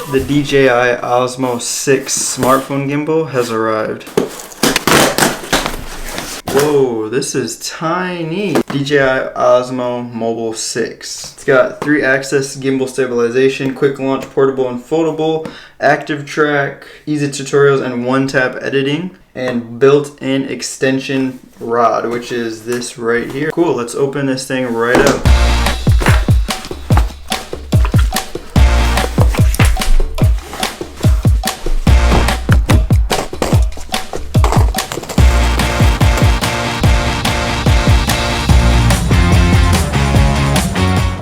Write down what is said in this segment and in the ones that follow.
The DJI OSMO 6 smartphone gimbal has arrived. Whoa, this is tiny. DJI OSMO Mobile 6. It's got 3-axis gimbal stabilization, quick launch, portable and foldable, active track, easy tutorials, and one-tap editing, and built-in extension rod, which is this right here. Cool, let's open this thing right up.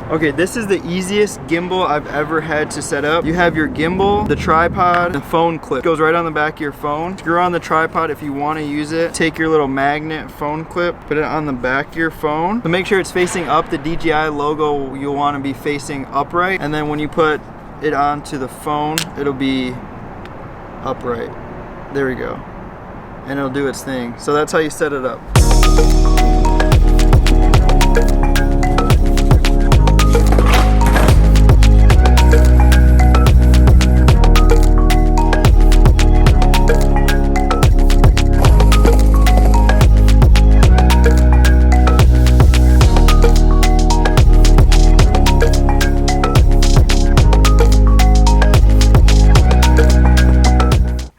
Okay, this is the easiest gimbal I've ever had to set up. You have your gimbal, the tripod, the phone clip. It goes right on the back of your phone. Screw on the tripod if you want to use it. Take your little magnet phone clip, put it on the back of your phone. So make sure it's facing up. The DJI logo, you'll want to be facing upright. And then when you put it onto the phone, it'll be upright. There we go. And it'll do its thing. So that's how you set it up.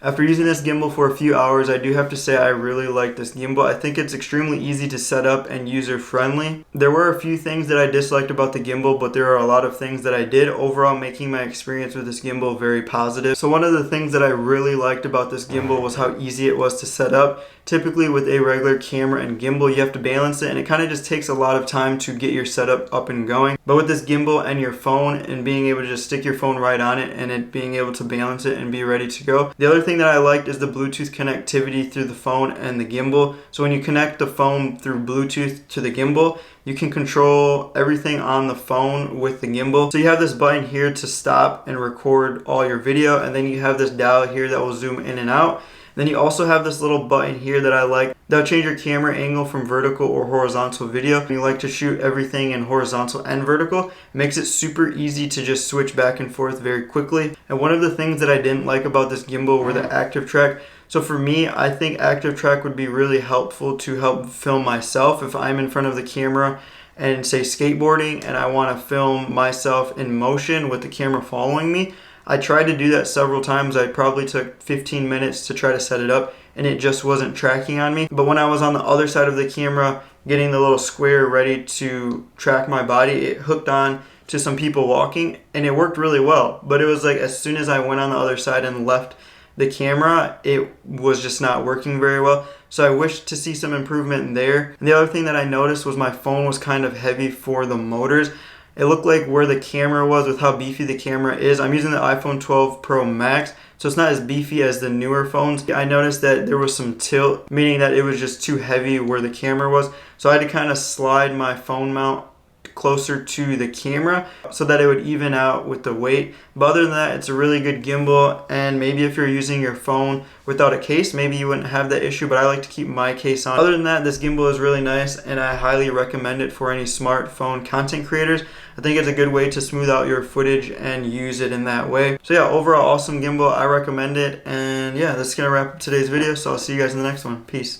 After using this gimbal for a few hours, I do have to say I really like this gimbal. I think it's extremely easy to set up and user-friendly. There were a few things that I disliked about the gimbal, but there are a lot of things that I did, overall making my experience with this gimbal very positive. So one of the things that I really liked about this gimbal was how easy it was to set up. Typically with a regular camera and gimbal, you have to balance it, and it kind of just takes a lot of time to get your setup up and going. But with this gimbal and your phone and being able to just stick your phone right on it and it being able to balance it and be ready to go. The other thing that I liked is the Bluetooth connectivity through the phone and the gimbal. So when you connect the phone through Bluetooth to the gimbal, you can control everything on the phone with the gimbal. So you have this button here to stop and record all your video, and then you have this dial here that will zoom in and out. Then you also have this little button here that I like. That'll change your camera angle from vertical or horizontal video. If you like to shoot everything in horizontal and vertical, it makes it super easy to just switch back and forth very quickly. And one of the things that I didn't like about this gimbal were the active track. So for me, I think active track would be really helpful to help film myself if I'm in front of the camera and say skateboarding and I want to film myself in motion with the camera following me. I tried to do that several times. I probably took 15 minutes to try to set it up and it just wasn't tracking on me. But when I was on the other side of the camera getting the little square ready to track my body, it hooked on to some people walking and it worked really well. But it was like as soon as I went on the other side and left the camera, it was just not working very well. So I wish to see some improvement there. And the other thing that I noticed was my phone was kind of heavy for the motors. It looked like where the camera was with how beefy the camera is. I'm using the iPhone 12 Pro Max, so it's not as beefy as the newer phones. I noticed that there was some tilt, meaning that it was just too heavy where the camera was. So I had to kind of slide my phone mount closer to the camera so that it would even out with the weight. But other than that, it's a really good gimbal, and maybe if you're using your phone without a case, maybe you wouldn't have that issue, but I like to keep my case on. Other than that, this gimbal is really nice and I highly recommend it for any smartphone content creators. I think it's a good way to smooth out your footage and use it in that way. So yeah, overall awesome gimbal. I recommend it, and yeah, that's gonna wrap up today's video, so I'll see you guys in the next one. Peace.